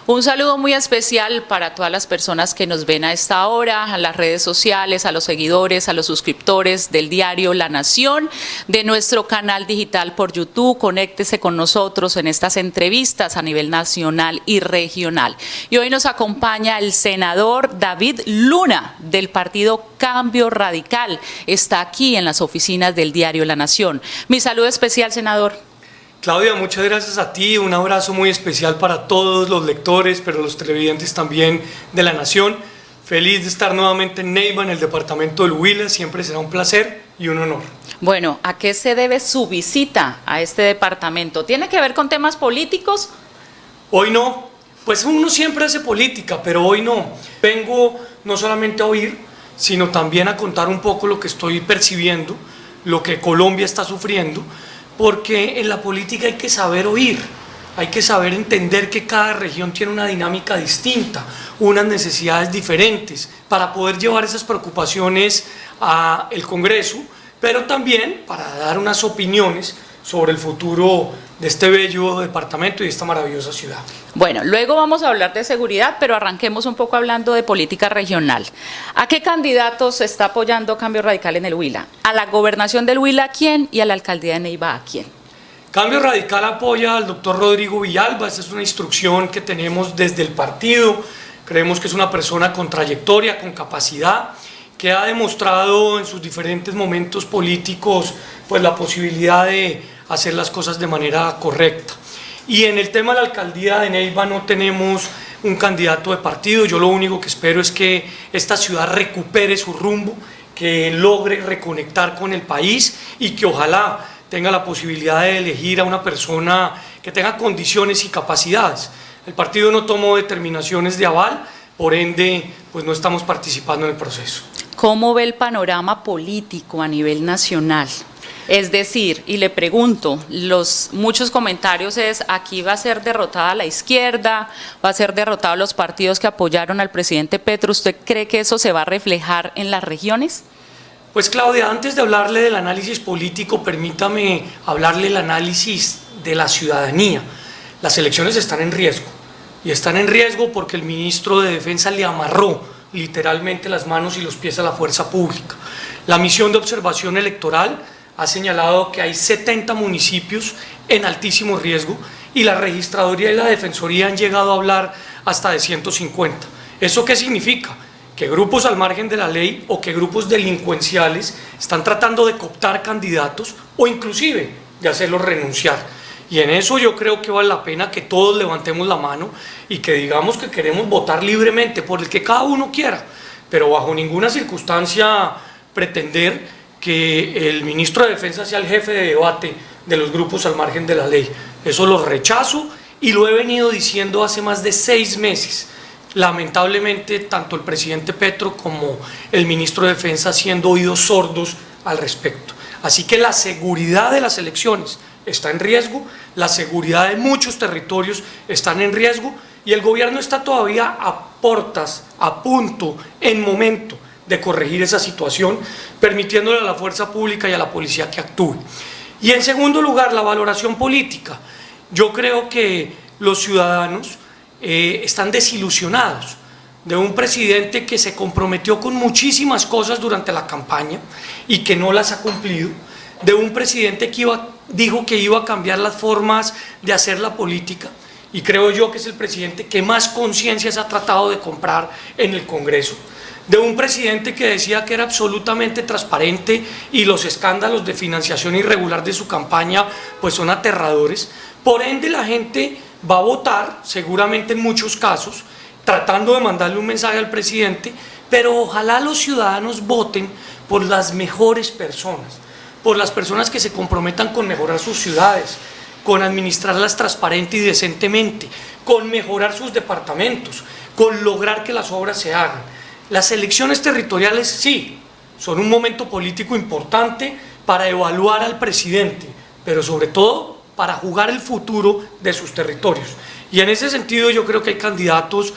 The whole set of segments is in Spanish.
Un saludo muy especial para todas las personas que nos ven a esta hora, a las redes sociales, a los seguidores, a los suscriptores del diario La Nación, de nuestro canal digital por YouTube. Conéctese con nosotros en estas entrevistas a nivel nacional y regional. Y hoy nos acompaña el senador David Luna, del partido Cambio Radical. Está aquí en las oficinas del diario La Nación. Mi saludo especial, senador. Claudia, muchas gracias a ti, un abrazo muy especial para todos los lectores, pero los televidentes también de La Nación. Feliz de estar nuevamente en Neiva, en el departamento del Huila, siempre será un placer y un honor. Bueno, ¿a qué se debe su visita a este departamento? ¿Tiene que ver con temas políticos? Hoy no, pues uno siempre hace política, pero hoy no. Vengo no solamente a oír, sino también a contar un poco lo que estoy percibiendo, lo que Colombia está sufriendo, porque en la política hay que saber oír, hay que saber entender que cada región tiene una dinámica distinta, unas necesidades diferentes, para poder llevar esas preocupaciones al Congreso, pero también para dar unas opiniones sobre el futuro de este bello departamento y de esta maravillosa ciudad. Bueno, luego vamos a hablar de seguridad, pero arranquemos un poco hablando de política regional. ¿A qué candidatos está apoyando Cambio Radical en el Huila? ¿A la gobernación del Huila a quién y a la alcaldía de Neiva a quién? Cambio Radical apoya al doctor Rodrigo Villalba. Esta es una instrucción que tenemos desde el partido. Creemos que es una persona con trayectoria, con capacidad, que ha demostrado en sus diferentes momentos políticos pues la posibilidad de hacer las cosas de manera correcta. Y en el tema de la alcaldía de Neiva no tenemos un candidato de partido. Yo lo único que espero es que esta ciudad recupere su rumbo, que logre reconectar con el país y que ojalá tenga la posibilidad de elegir a una persona que tenga condiciones y capacidades. El partido no tomó determinaciones de aval, por ende pues no estamos participando en el proceso. ¿Cómo ve el panorama político a nivel nacional? Es decir, y le pregunto, muchos comentarios es, aquí va a ser derrotada la izquierda, va a ser derrotados los partidos que apoyaron al presidente Petro. ¿Usted cree que eso se va a reflejar en las regiones? Pues Claudia, antes de hablarle del análisis político, permítame hablarle del análisis de la ciudadanía. Las elecciones están en riesgo, y están en riesgo porque el ministro de Defensa le amarró literalmente las manos y los pies a la fuerza pública. La misión de observación electoral ha señalado que hay 70 municipios en altísimo riesgo y la registraduría y la defensoría han llegado a hablar hasta de 150. ¿Eso qué significa? Que grupos al margen de la ley o que grupos delincuenciales están tratando de cooptar candidatos o inclusive de hacerlos renunciar. Y en eso yo creo que vale la pena que todos levantemos la mano y que digamos que queremos votar libremente por el que cada uno quiera, pero bajo ninguna circunstancia pretender que el ministro de Defensa sea el jefe de debate de los grupos al margen de la ley. Eso lo rechazo y lo he venido diciendo hace más de 6 meses. Lamentablemente, tanto el presidente Petro como el ministro de Defensa siendo oídos sordos al respecto. Así que la seguridad de las elecciones está en riesgo, la seguridad de muchos territorios están en riesgo y el gobierno está todavía a portas, a punto, en momento de corregir esa situación, permitiéndole a la fuerza pública y a la policía que actúe. Y en segundo lugar, la valoración política. Yo creo que los ciudadanos están desilusionados de un presidente que se comprometió con muchísimas cosas durante la campaña y que no las ha cumplido, de un presidente que dijo que iba a cambiar las formas de hacer la política, y creo yo que es el presidente que más conciencias ha tratado de comprar en el Congreso, de un presidente que decía que era absolutamente transparente y los escándalos de financiación irregular de su campaña pues son aterradores. Por ende la gente va a votar, seguramente en muchos casos, tratando de mandarle un mensaje al presidente, pero ojalá los ciudadanos voten por las mejores personas, por las personas que se comprometan con mejorar sus ciudades, con administrarlas transparente y decentemente, con mejorar sus departamentos, con lograr que las obras se hagan. Las elecciones territoriales sí, son un momento político importante para evaluar al presidente, pero sobre todo para jugar el futuro de sus territorios. Y en ese sentido yo creo que hay candidatos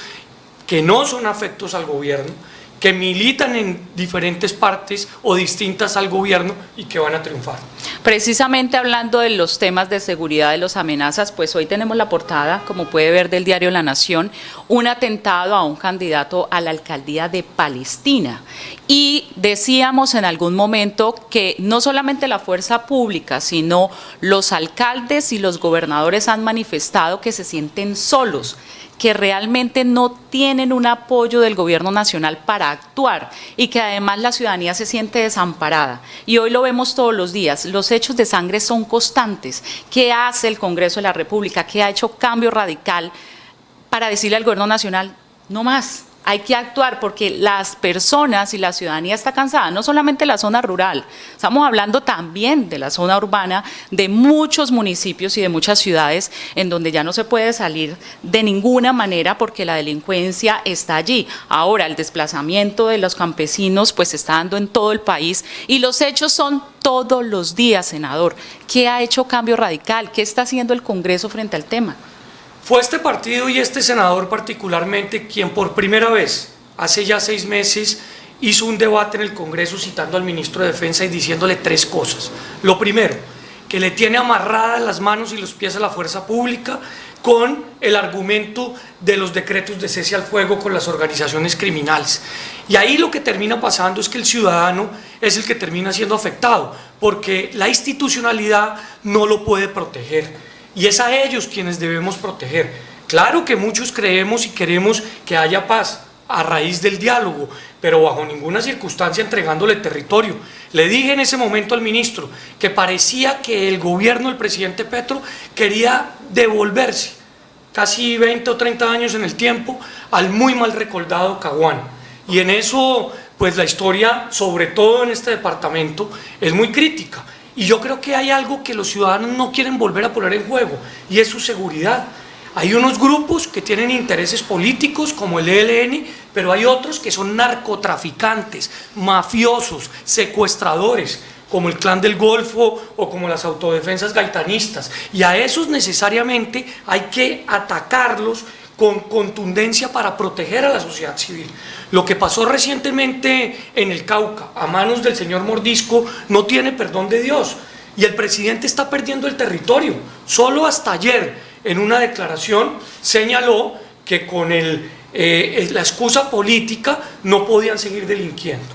que no son afectos al gobierno, que militan en diferentes partes o distintas al gobierno y que van a triunfar. Precisamente hablando de los temas de seguridad, de las amenazas, pues hoy tenemos la portada, como puede ver, del diario La Nación, un atentado a un candidato a la alcaldía de Palestina. Y decíamos en algún momento que no solamente la fuerza pública, sino los alcaldes y los gobernadores han manifestado que se sienten solos, que realmente no tienen un apoyo del gobierno nacional para actuar y que además la ciudadanía se siente desamparada. Y hoy lo vemos todos los días, los hechos de sangre son constantes. ¿Qué hace el Congreso de la República? ¿Qué ha hecho cambio radical para decirle al gobierno nacional, no más? Hay que actuar porque las personas y la ciudadanía está cansada, no solamente la zona rural, estamos hablando también de la zona urbana, de muchos municipios y de muchas ciudades en donde ya no se puede salir de ninguna manera porque la delincuencia está allí. Ahora el desplazamiento de los campesinos pues se está dando en todo el país y los hechos son todos los días, senador. ¿Qué ha hecho Cambio Radical? ¿Qué está haciendo el Congreso frente al tema? Fue este partido y este senador particularmente quien por primera vez, hace ya 6 meses, hizo un debate en el Congreso citando al ministro de Defensa y diciéndole 3 cosas. Lo primero, que le tiene amarradas las manos y los pies a la fuerza pública con el argumento de los decretos de cese al fuego con las organizaciones criminales. Y ahí lo que termina pasando es que el ciudadano es el que termina siendo afectado, porque la institucionalidad no lo puede proteger. Y es a ellos quienes debemos proteger. Claro que muchos creemos y queremos que haya paz a raíz del diálogo, pero bajo ninguna circunstancia entregándole territorio. Le dije en ese momento al ministro que parecía que el gobierno del presidente Petro quería devolverse casi 20 o 30 años en el tiempo al muy mal recordado Caguán. Y en eso, pues la historia, sobre todo en este departamento, es muy crítica. Y yo creo que hay algo que los ciudadanos no quieren volver a poner en juego, y es su seguridad. Hay unos grupos que tienen intereses políticos, como el ELN, pero hay otros que son narcotraficantes, mafiosos, secuestradores, como el Clan del Golfo o como las autodefensas gaitanistas. Y a esos necesariamente hay que atacarlos con contundencia para proteger a la sociedad civil. Lo que pasó recientemente en el Cauca, a manos del señor Mordisco, no tiene perdón de Dios. Y el presidente está perdiendo el territorio. Solo hasta ayer, en una declaración, señaló que con la excusa política no podían seguir delinquiendo.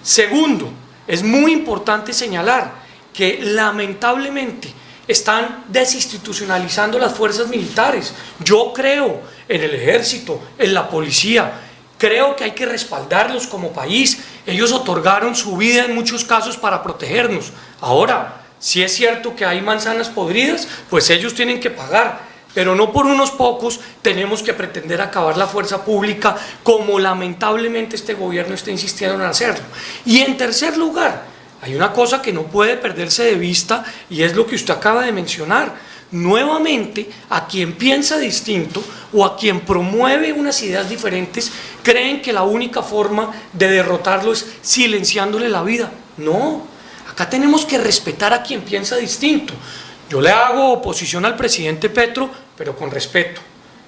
Segundo, es muy importante señalar que lamentablemente están desinstitucionalizando las fuerzas militares. Yo creo en el ejército, en la policía, creo que hay que respaldarlos como país. Ellos otorgaron su vida en muchos casos para protegernos. Ahora, si es cierto que hay manzanas podridas, pues ellos tienen que pagar, pero no por unos pocos tenemos que pretender acabar la fuerza pública como lamentablemente este gobierno está insistiendo en hacerlo. Y en tercer lugar, hay una cosa que no puede perderse de vista y es lo que usted acaba de mencionar. Nuevamente, a quien piensa distinto o a quien promueve unas ideas diferentes, creen que la única forma de derrotarlo es silenciándole la vida. No, acá tenemos que respetar a quien piensa distinto. Yo le hago oposición al presidente Petro, pero con respeto,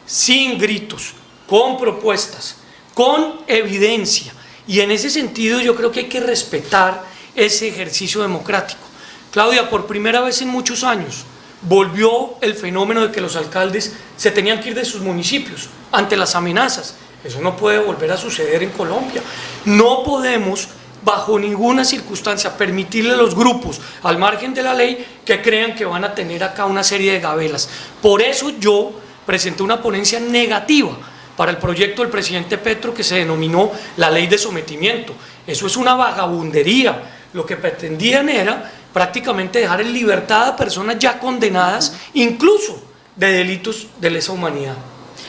sin gritos, con propuestas, con evidencia. Y en ese sentido yo creo que hay que respetar ese ejercicio democrático. Claudia, por primera vez en muchos años, volvió el fenómeno de que los alcaldes se tenían que ir de sus municipios ante las amenazas. Eso no puede volver a suceder en Colombia. No podemos, bajo ninguna circunstancia, permitirle a los grupos, al margen de la ley, que crean que van a tener acá una serie de gabelas. Por eso yo presenté una ponencia negativa para el proyecto del presidente Petro que se denominó la ley de sometimiento. Eso es una vagabundería. Lo que pretendían era prácticamente dejar en libertad a personas ya condenadas, incluso de delitos de lesa humanidad.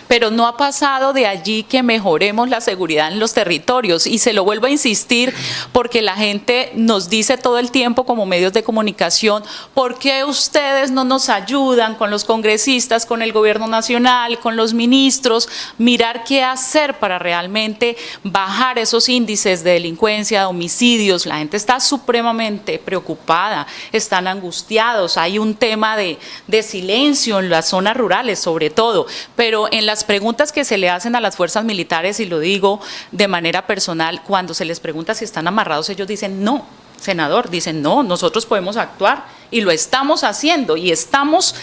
Pero no ha pasado de allí que mejoremos la seguridad en los territorios, y se lo vuelvo a insistir porque la gente nos dice todo el tiempo como medios de comunicación: ¿por qué ustedes no nos ayudan con los congresistas, con el gobierno nacional, con los ministros, mirar qué hacer para realmente bajar esos índices de delincuencia, de homicidios? La gente está supremamente preocupada, están angustiados, hay un tema de silencio en las zonas rurales sobre todo, pero en las las preguntas que se le hacen a las fuerzas militares, y lo digo de manera personal, cuando se les pregunta si están amarrados, ellos dicen no, senador, dicen no, nosotros podemos actuar y lo estamos haciendo y estamos,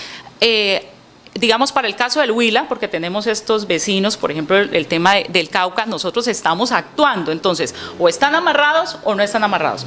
digamos para el caso del Huila, porque tenemos estos vecinos, por ejemplo el tema del Cauca, nosotros estamos actuando, entonces o están amarrados o no están amarrados.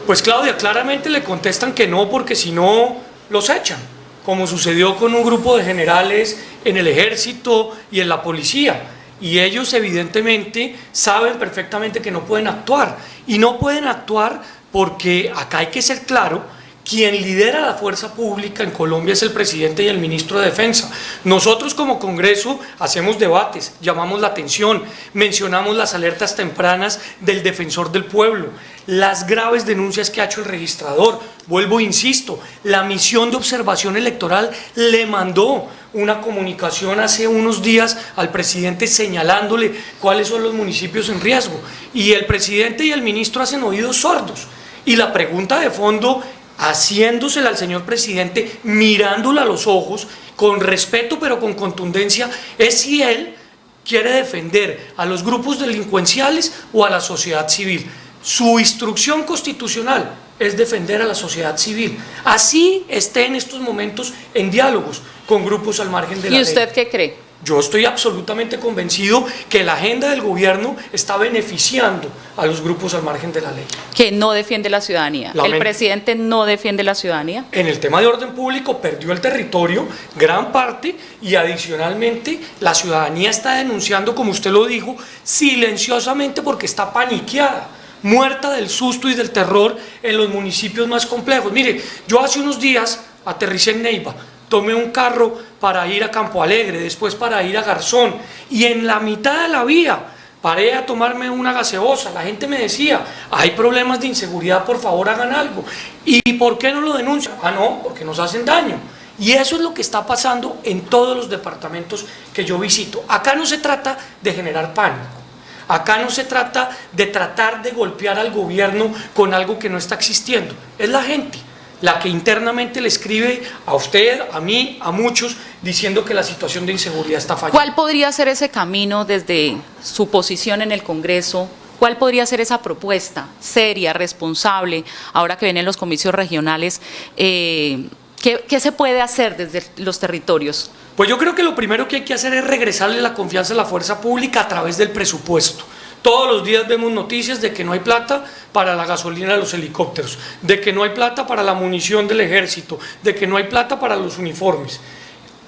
Pues Claudia, claramente le contestan que no, porque si no los echan, como sucedió con un grupo de generales en el ejército y en la policía. Y ellos evidentemente saben perfectamente que no pueden actuar. Y no pueden actuar porque acá hay que ser claro, quien lidera la fuerza pública en Colombia es el presidente y el ministro de Defensa. Nosotros como Congreso hacemos debates, llamamos la atención, mencionamos las alertas tempranas del defensor del pueblo, las graves denuncias que ha hecho el registrador. Vuelvo e insisto, la misión de observación electoral le mandó una comunicación hace unos días al presidente señalándole cuáles son los municipios en riesgo. Y el presidente y el ministro hacen oídos sordos. Y la pregunta de fondo, haciéndosela al señor presidente, mirándolo a los ojos, con respeto pero con contundencia, es si él quiere defender a los grupos delincuenciales o a la sociedad civil. Su instrucción constitucional es defender a la sociedad civil. Así esté en estos momentos en diálogos con grupos al margen de la ley. ¿Y usted qué cree? Yo estoy absolutamente convencido que la agenda del gobierno está beneficiando a los grupos al margen de la ley. Que no defiende la ciudadanía. ¿El presidente no defiende la ciudadanía? En el tema de orden público perdió el territorio, gran parte, y adicionalmente la ciudadanía está denunciando, como usted lo dijo, silenciosamente porque está paniqueada, muerta del susto y del terror en los municipios más complejos. Mire, yo hace unos días aterricé en Neiva, tomé un carro para ir a Campo Alegre, después para ir a Garzón, y en la mitad de la vía paré a tomarme una gaseosa. La gente me decía, hay problemas de inseguridad, por favor hagan algo. ¿Y por qué no lo denuncian? Ah, no, porque nos hacen daño. Y eso es lo que está pasando en todos los departamentos que yo visito. Acá no se trata de generar pánico. Acá no se trata de tratar de golpear al gobierno con algo que no está existiendo. Es la gente la que internamente le escribe a usted, a mí, a muchos, diciendo que la situación de inseguridad está fallando. ¿Cuál podría ser ese camino desde su posición en el Congreso? ¿Cuál podría ser esa propuesta seria, responsable, ahora que vienen los comicios regionales? ¿Qué se puede hacer desde los territorios? Pues yo creo que lo primero que hay que hacer es regresarle la confianza a la fuerza pública a través del presupuesto. Todos los días vemos noticias de que no hay plata para la gasolina de los helicópteros, de que no hay plata para la munición del ejército, de que no hay plata para los uniformes.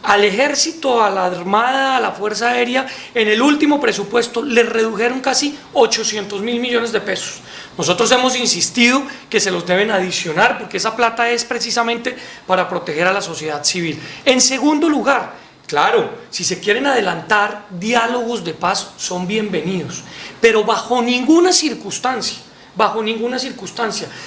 Al ejército, a la armada, a la fuerza aérea, en el último presupuesto les redujeron casi 800.000 millones de pesos. Nosotros hemos insistido que se los deben adicionar porque esa plata es precisamente para proteger a la sociedad civil. En segundo lugar, claro, si se quieren adelantar, diálogos de paz son bienvenidos, pero bajo ninguna circunstancia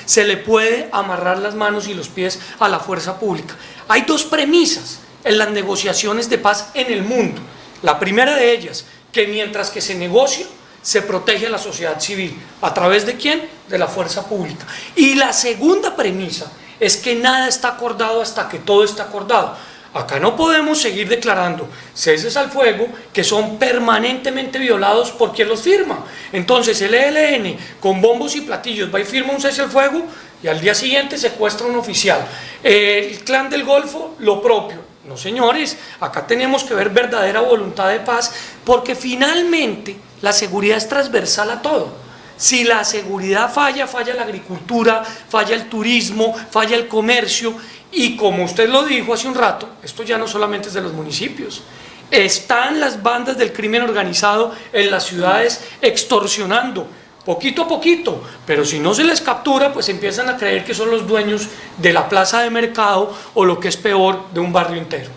se le puede amarrar las manos y los pies a la fuerza pública. Hay dos premisas en las negociaciones de paz en el mundo. La primera de ellas, que mientras que se negocia, se protege a la sociedad civil. ¿A través de quién? De la fuerza pública. Y la segunda premisa es que nada está acordado hasta que todo está acordado. Acá no podemos seguir declarando ceses al fuego que son permanentemente violados por quien los firma. Entonces el ELN con bombos y platillos va y firma un cese al fuego y al día siguiente secuestra a un oficial. El Clan del Golfo, lo propio. No, señores, acá tenemos que ver verdadera voluntad de paz, porque finalmente la seguridad es transversal a todo. Si la seguridad falla, falla la agricultura, falla el turismo, falla el comercio, y como usted lo dijo hace un rato, esto ya no solamente es de los municipios, están las bandas del crimen organizado en las ciudades extorsionando, poquito a poquito, pero si no se les captura, pues empiezan a creer que son los dueños de la plaza de mercado o lo que es peor, de un barrio entero.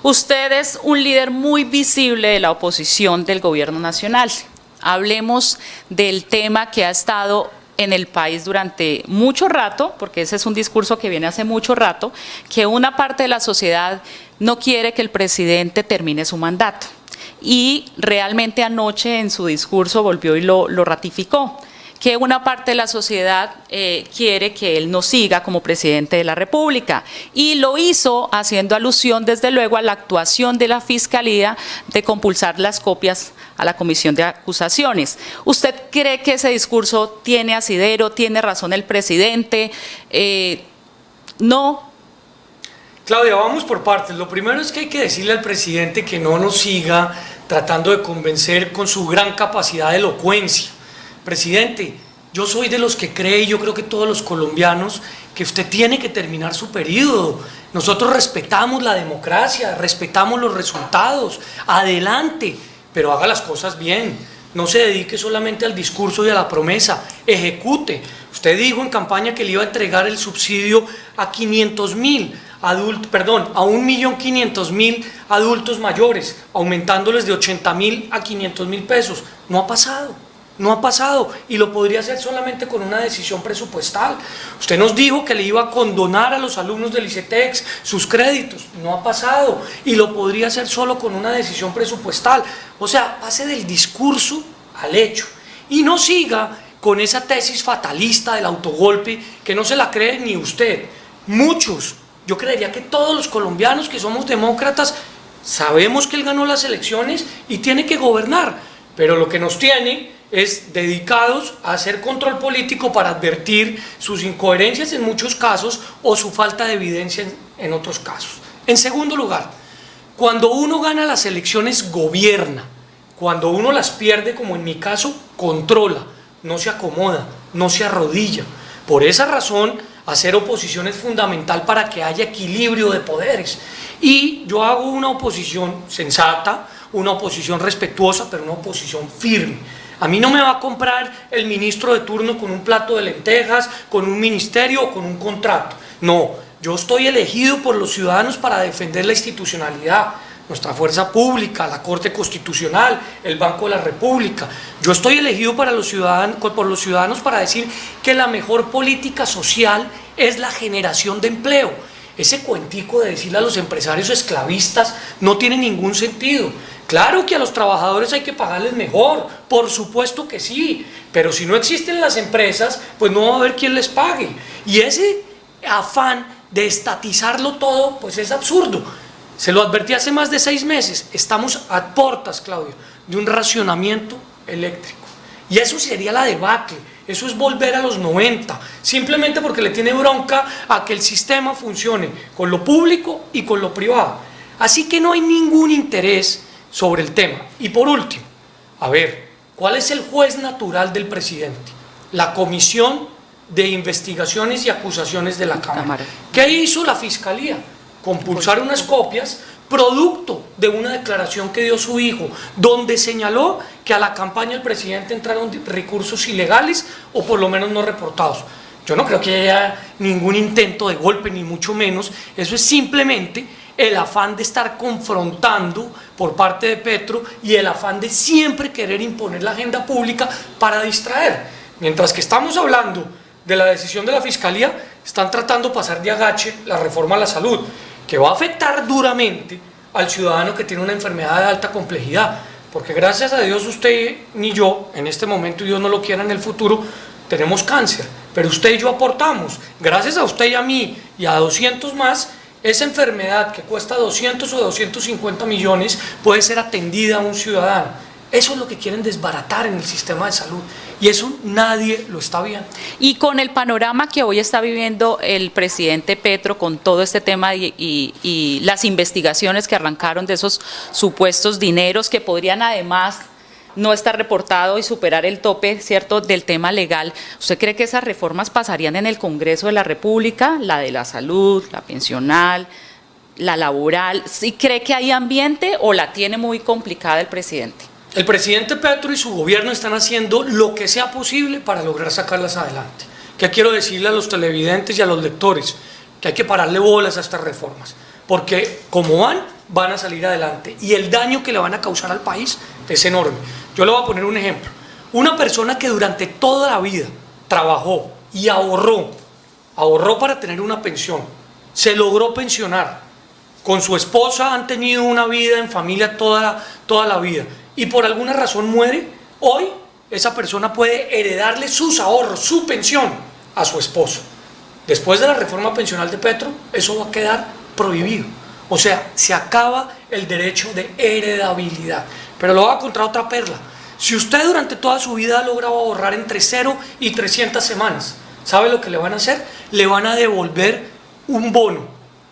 Usted es un líder muy visible de la oposición del gobierno nacional. Hablemos del tema que ha estado en el país durante mucho rato, porque ese es un discurso que viene hace mucho rato, que una parte de la sociedad no quiere que el presidente termine su mandato. Y realmente anoche en su discurso volvió y lo ratificó, que una parte de la sociedad quiere que él no siga como presidente de la República. Y lo hizo haciendo alusión, desde luego, a la actuación de la Fiscalía de compulsar las copias a la Comisión de Acusaciones. ¿Usted cree que ese discurso tiene asidero, tiene razón el presidente? No. Claudia, vamos por partes. Lo primero es que hay que decirle al presidente que no nos siga tratando de convencer con su gran capacidad de elocuencia. Presidente, yo soy de los que cree, y yo creo que todos los colombianos, que usted tiene que terminar su periodo. Nosotros respetamos la democracia, respetamos los resultados. Adelante, pero haga las cosas bien. No se dedique solamente al discurso y a la promesa, ejecute. Usted dijo en campaña que le iba a entregar el subsidio a 500.000 adultos, perdón, a 1.500.000 adultos mayores, aumentándoles de 80.000 a 500.000 pesos. No ha pasado. No ha pasado, y lo podría hacer solamente con una decisión presupuestal. Usted nos dijo que le iba a condonar a los alumnos del ICETEX sus créditos. No ha pasado, y lo podría hacer solo con una decisión presupuestal. O sea, pase del discurso al hecho y no siga con esa tesis fatalista del autogolpe que no se la cree ni usted. Muchos, yo creería que todos los colombianos que somos demócratas sabemos que él ganó las elecciones y tiene que gobernar, pero lo que nos tiene es dedicados a hacer control político para advertir sus incoherencias en muchos casos o su falta de evidencia en otros casos. En segundo lugar, cuando uno gana las elecciones gobierna, cuando uno las pierde, como en mi caso, controla, no se acomoda, no se arrodilla. Por esa razón, hacer oposición es fundamental para que haya equilibrio de poderes. Y yo hago una oposición sensata, una oposición respetuosa, pero una oposición firme. A mí no me va a comprar el ministro de turno con un plato de lentejas, con un ministerio o con un contrato. No, yo estoy elegido por los ciudadanos para defender la institucionalidad, nuestra fuerza pública, la Corte Constitucional, el Banco de la República. Yo estoy elegido por los ciudadanos para decir que la mejor política social es la generación de empleo. Ese cuentico de decirle a los empresarios esclavistas no tiene ningún sentido. Claro que a los trabajadores hay que pagarles mejor, por supuesto que sí, pero si no existen las empresas, pues no va a haber quien les pague. Y ese afán de estatizarlo todo, pues es absurdo. Se lo advertí hace más de 6 meses, estamos a puertas, Claudio, de un racionamiento eléctrico. Y eso sería la debacle, eso es volver a los 90, simplemente porque le tiene bronca a que el sistema funcione con lo público y con lo privado. Así que no hay ningún interés sobre el tema. Y por último, a ver, ¿cuál es el juez natural del presidente? La Comisión de Investigaciones y Acusaciones de la Cámara. ¿Qué hizo la Fiscalía? Compulsar unas copias producto de una declaración que dio su hijo, donde señaló que a la campaña del presidente entraron recursos ilegales o por lo menos no reportados. Yo no creo que haya ningún intento de golpe, ni mucho menos. Eso es simplemente el afán de estar confrontando por parte de Petro y el afán de siempre querer imponer la agenda pública para distraer. Mientras que estamos hablando de la decisión de la Fiscalía, están tratando de pasar de agache la reforma a la salud, que va a afectar duramente al ciudadano que tiene una enfermedad de alta complejidad, porque gracias a Dios usted ni yo, en este momento, y Dios no lo quiera en el futuro, tenemos cáncer, pero usted y yo aportamos, gracias a usted y a mí y a 200 más, esa enfermedad que cuesta 200 o 250 millones puede ser atendida a un ciudadano. Eso es lo que quieren desbaratar en el sistema de salud y eso nadie lo está viendo. Y con el panorama que hoy está viviendo el presidente Petro con todo este tema y las investigaciones que arrancaron de esos supuestos dineros que podrían además no estar reportado y superar el tope, ¿cierto?, del tema legal. ¿Usted cree que esas reformas pasarían en el Congreso de la República? La de la salud, la pensional, la laboral. ¿Sí cree que hay ambiente o la tiene muy complicada el presidente? El presidente Petro y su gobierno están haciendo lo que sea posible para lograr sacarlas adelante. ¿Qué quiero decirle a los televidentes y a los lectores? Que hay que pararle bolas a estas reformas, porque como van a salir adelante y el daño que le van a causar al país es enorme. Yo le voy a poner un ejemplo. Una persona que durante toda la vida trabajó y ahorró para tener una pensión, se logró pensionar, con su esposa han tenido una vida en familia toda la vida y por alguna razón muere, hoy esa persona puede heredarle sus ahorros, su pensión a su esposo. Después de la reforma pensional de Petro, eso va a quedar prohibido. O sea, se acaba el derecho de heredabilidad. Pero lo voy a contar otra perla. Si usted durante toda su vida ha logrado ahorrar entre 0 y 300 semanas, ¿sabe lo que le van a hacer? Le van a devolver un bono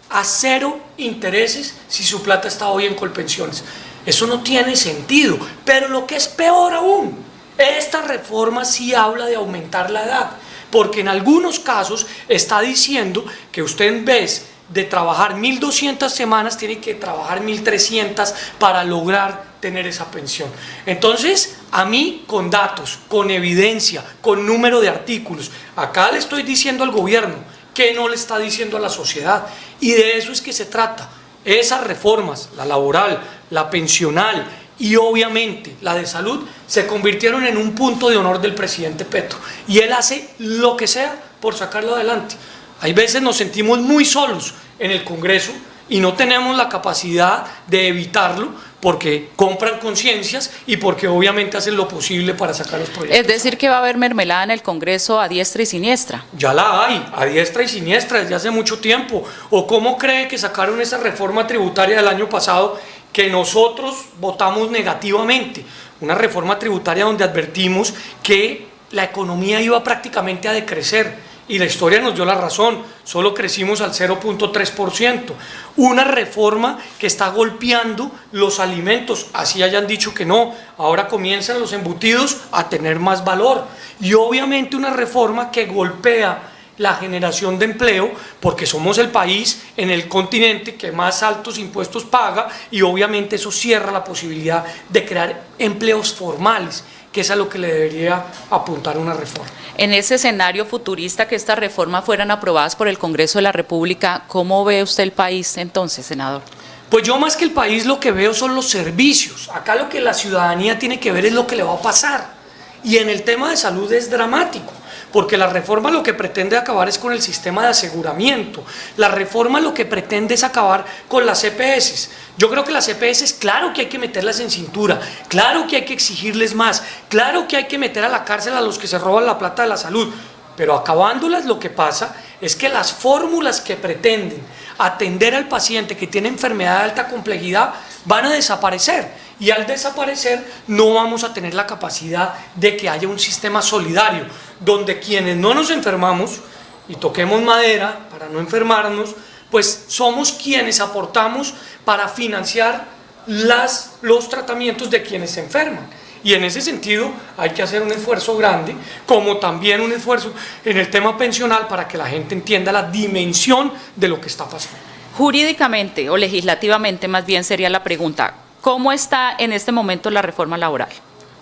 a 0 intereses si su plata está hoy en Colpensiones. Eso no tiene sentido. Pero lo que es peor aún, esta reforma sí habla de aumentar la edad. Porque en algunos casos está diciendo que usted, en vez de trabajar 1.200 semanas, tiene que trabajar 1.300 para lograr tener esa pensión. Entonces, a mí, con datos, con evidencia, con número de artículos, acá le estoy diciendo al gobierno que no le está diciendo a la sociedad, y de eso es que se trata. Esas reformas, la laboral, la pensional y obviamente la de salud, se convirtieron en un punto de honor del presidente Petro, y él hace lo que sea por sacarlo adelante. Hay veces nos sentimos muy solos en el Congreso y no tenemos la capacidad de evitarlo porque compran conciencias y porque obviamente hacen lo posible para sacar los proyectos. Es decir, que va a haber mermelada en el Congreso a diestra y siniestra. Ya la hay, a diestra y siniestra, desde hace mucho tiempo. ¿O cómo cree que sacaron esa reforma tributaria del año pasado que nosotros votamos negativamente? Una reforma tributaria donde advertimos que la economía iba prácticamente a decrecer. Y la historia nos dio la razón, solo crecimos al 0.3%. Una reforma que está golpeando los alimentos, así hayan dicho que no, ahora comienzan los embutidos a tener más valor. Y obviamente una reforma que golpea la generación de empleo, porque somos el país en el continente que más altos impuestos paga, y obviamente eso cierra la posibilidad de crear empleos formales, que es a lo que le debería apuntar una reforma. En ese escenario futurista que estas reformas fueran aprobadas por el Congreso de la República, ¿cómo ve usted el país entonces, senador? Pues yo, más que el país, lo que veo son los servicios. Acá lo que la ciudadanía tiene que ver es lo que le va a pasar. Y en el tema de salud es dramático, porque la reforma lo que pretende acabar es con el sistema de aseguramiento. La reforma lo que pretende es acabar con las EPS. Yo creo que las EPS, claro que hay que meterlas en cintura, claro que hay que exigirles más, claro que hay que meter a la cárcel a los que se roban la plata de la salud, pero acabándolas, lo que pasa es que las fórmulas que pretenden atender al paciente que tiene enfermedad de alta complejidad van a desaparecer. Y al desaparecer no vamos a tener la capacidad de que haya un sistema solidario, donde quienes no nos enfermamos, y toquemos madera para no enfermarnos, pues somos quienes aportamos para financiar los tratamientos de quienes se enferman. Y en ese sentido hay que hacer un esfuerzo grande, como también un esfuerzo en el tema pensional, para que la gente entienda la dimensión de lo que está pasando. Jurídicamente o legislativamente, más bien sería la pregunta, ¿cómo está en este momento la reforma laboral?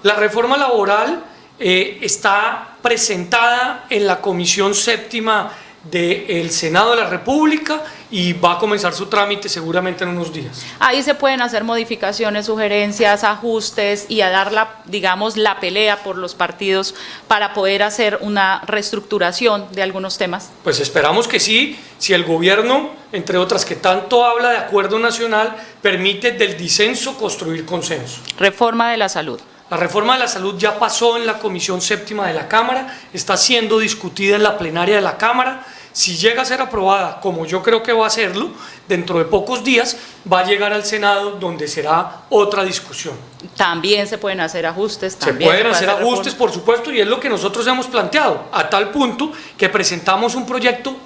La reforma laboral está presentada en la Comisión Séptima del Senado de la República y va a comenzar su trámite seguramente en unos días. Ahí se pueden hacer modificaciones, sugerencias, ajustes y a dar la pelea por los partidos para poder hacer una reestructuración de algunos temas. Pues esperamos que sí, si el gobierno, entre otras que tanto habla de acuerdo nacional, permite del disenso construir consenso. Reforma de la salud. La reforma de la salud ya pasó en la Comisión Séptima de la Cámara, está siendo discutida en la plenaria de la Cámara. Si llega a ser aprobada, como yo creo que va a serlo, dentro de pocos días va a llegar al Senado, donde será otra discusión. También se pueden hacer ajustes. Se pueden hacer ajustes, por supuesto, y es lo que nosotros hemos planteado, a tal punto que presentamos un proyecto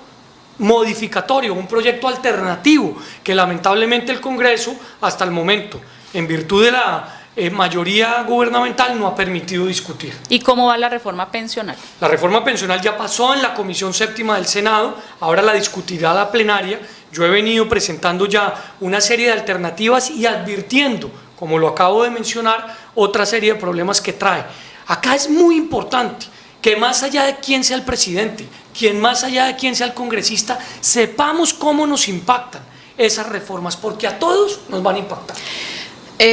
modificatorio, un proyecto alternativo, que lamentablemente el Congreso, hasta el momento, en virtud de la mayoría gubernamental, no ha permitido discutir. ¿Y cómo va la reforma pensional? La reforma pensional ya pasó en la Comisión Séptima del Senado, ahora la discutirá la plenaria. Yo he venido presentando ya una serie de alternativas y advirtiendo, como lo acabo de mencionar, otra serie de problemas que trae. Acá es muy importante que, más allá de quién sea el presidente, más allá de quién sea el congresista, sepamos cómo nos impactan esas reformas, porque a todos nos van a impactar.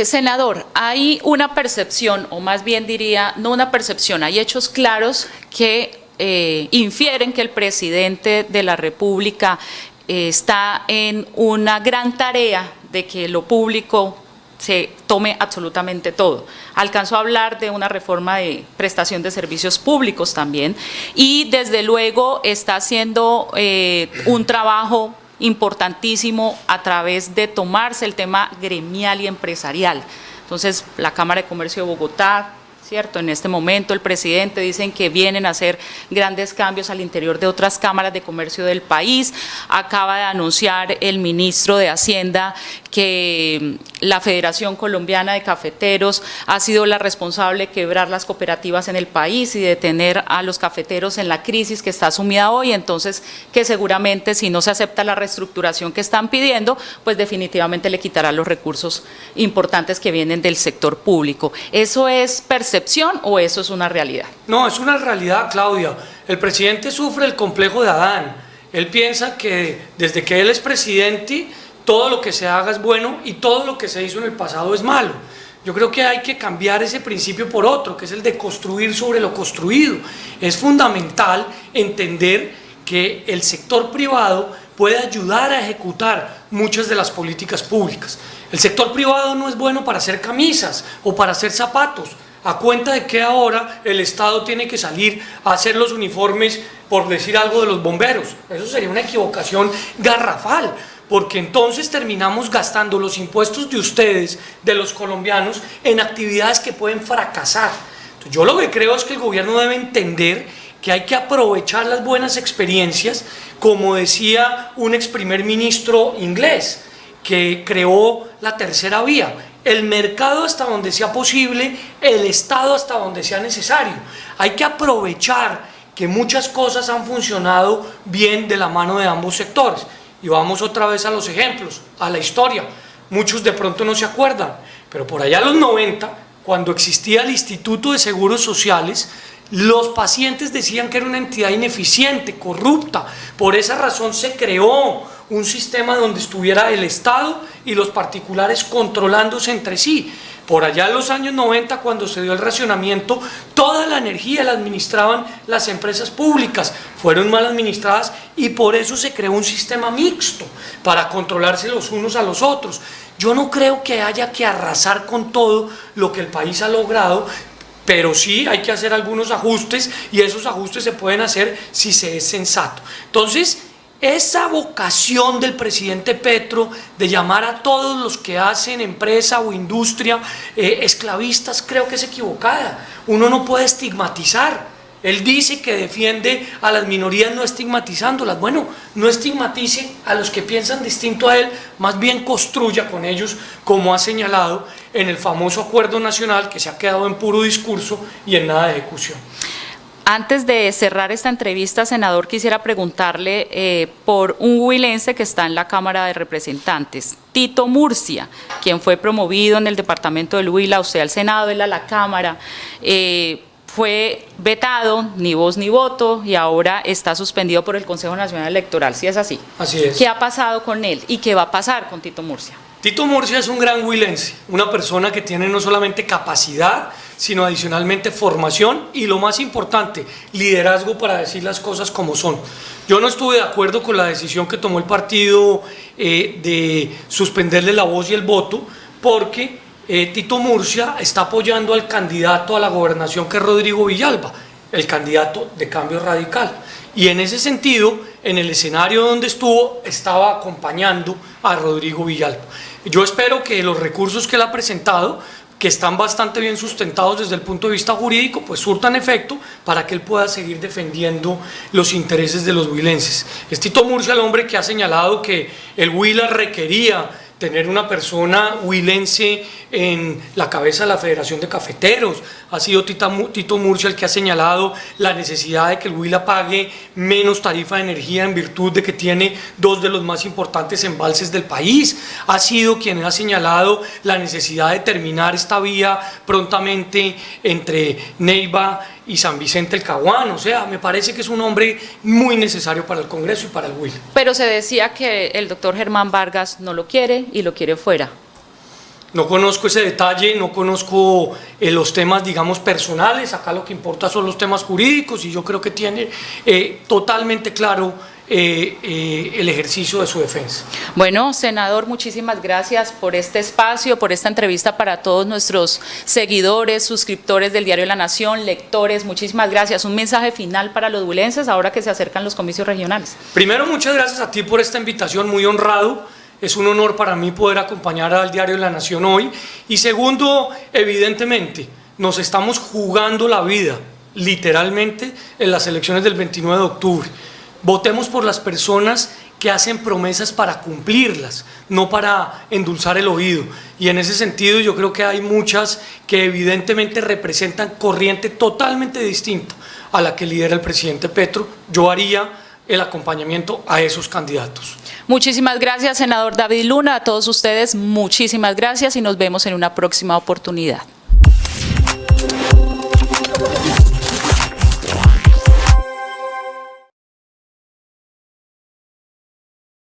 Senador, hay una percepción, o más bien diría, no una percepción, hay hechos claros que infieren que el presidente de la República está en una gran tarea de que lo público se tome absolutamente todo. Alcanzó a hablar de una reforma de prestación de servicios públicos también, y desde luego está haciendo un trabajo importantísimo a través de tomarse el tema gremial y empresarial. Entonces, la Cámara de Comercio de Bogotá, ¿cierto? En este momento el presidente dicen que vienen a hacer grandes cambios al interior de otras cámaras de comercio del país. Acaba de anunciar el ministro de Hacienda que la Federación Colombiana de Cafeteros ha sido la responsable de quebrar las cooperativas en el país y de tener a los cafeteros en la crisis que está sumida hoy, entonces que seguramente si no se acepta la reestructuración que están pidiendo, pues definitivamente le quitará los recursos importantes que vienen del sector público. ¿Eso es percepción o eso es una realidad? No, es una realidad, Claudia. El presidente sufre el complejo de Adán. Él piensa que desde que él es presidente, todo lo que se haga es bueno y todo lo que se hizo en el pasado es malo. Yo creo que hay que cambiar ese principio por otro, que es el de construir sobre lo construido. Es fundamental entender que el sector privado puede ayudar a ejecutar muchas de las políticas públicas. El sector privado no es bueno para hacer camisas o para hacer zapatos, a cuenta de que ahora el Estado tiene que salir a hacer los uniformes, por decir algo, de los bomberos. Eso sería una equivocación garrafal, porque entonces terminamos gastando los impuestos de ustedes, de los colombianos, en actividades que pueden fracasar. Entonces, yo lo que creo es que el gobierno debe entender que hay que aprovechar las buenas experiencias, como decía un ex primer ministro inglés, que creó la tercera vía: el mercado hasta donde sea posible, el Estado hasta donde sea necesario. Hay que aprovechar que muchas cosas han funcionado bien de la mano de ambos sectores. Y vamos otra vez a los ejemplos, a la historia. Muchos de pronto no se acuerdan, pero por allá en los 90, cuando existía el Instituto de Seguros Sociales, los pacientes decían que era una entidad ineficiente, corrupta. Por esa razón se creó un sistema donde estuviera el Estado y los particulares controlándose entre sí. Por allá en los años 90, cuando se dio el racionamiento, toda la energía la administraban las empresas públicas, fueron mal administradas y por eso se creó un sistema mixto, para controlarse los unos a los otros. Yo no creo que haya que arrasar con todo lo que el país ha logrado, pero sí hay que hacer algunos ajustes y esos ajustes se pueden hacer si se es sensato. Entonces, esa vocación del presidente Petro de llamar a todos los que hacen empresa o industria esclavistas, creo que es equivocada. Uno no puede estigmatizar. Él dice que defiende a las minorías no estigmatizándolas. Bueno, no estigmatice a los que piensan distinto a él, más bien construya con ellos, como ha señalado en el famoso acuerdo nacional que se ha quedado en puro discurso y en nada de ejecución. Antes de cerrar esta entrevista, senador, quisiera preguntarle por un huilense que está en la Cámara de Representantes, Tito Murcia, quien fue promovido en el departamento del Huila, usted al Senado, él a la Cámara, fue vetado, ni voz ni voto, y ahora está suspendido por el Consejo Nacional Electoral, ¿sí es así? Así es. ¿Qué ha pasado con él y qué va a pasar con Tito Murcia? Tito Murcia es un gran huilense, una persona que tiene no solamente capacidad, sino adicionalmente formación y, lo más importante, liderazgo para decir las cosas como son. Yo no estuve de acuerdo con la decisión que tomó el partido de suspenderle la voz y el voto, porque Tito Murcia está apoyando al candidato a la gobernación, que es Rodrigo Villalba, el candidato de Cambio Radical. Y en ese sentido, en el escenario donde estuvo, estaba acompañando a Rodrigo Villalba. Yo espero que los recursos que él ha presentado, que están bastante bien sustentados desde el punto de vista jurídico, pues surtan efecto para que él pueda seguir defendiendo los intereses de los huilenses. Es Tito Murcia el hombre que ha señalado que el Huila requería tener una persona huilense en la cabeza de la Federación de Cafeteros. Ha sido Tito Murcia el que ha señalado la necesidad de que el Huila pague menos tarifa de energía en virtud de que tiene dos de los más importantes embalses del país. Ha sido quien ha señalado la necesidad de terminar esta vía prontamente entre Neiva y San Vicente el Caguán. O sea, me parece que es un hombre muy necesario para el Congreso y para el Huila. Pero se decía que el doctor Germán Vargas no lo quiere y lo quiere fuera. No conozco ese detalle, no conozco los temas, digamos, personales. Acá lo que importa son los temas jurídicos y yo creo que tiene totalmente claro el ejercicio de su defensa. Bueno, senador, muchísimas gracias por este espacio, por esta entrevista para todos nuestros seguidores, suscriptores del Diario de la Nación, lectores, muchísimas gracias. Un mensaje final para los huilenses ahora que se acercan los comicios regionales. Primero, muchas gracias a ti por esta invitación, muy honrado. Es un honor para mí poder acompañar al Diario de la Nación hoy. Y segundo, evidentemente, nos estamos jugando la vida, literalmente, en las elecciones del 29 de octubre. Votemos por las personas que hacen promesas para cumplirlas, no para endulzar el oído. Y en ese sentido yo creo que hay muchas que evidentemente representan corriente totalmente distinta a la que lidera el presidente Petro. Yo haría el acompañamiento a esos candidatos. Muchísimas gracias, senador David Luna. A todos ustedes, muchísimas gracias y nos vemos en una próxima oportunidad.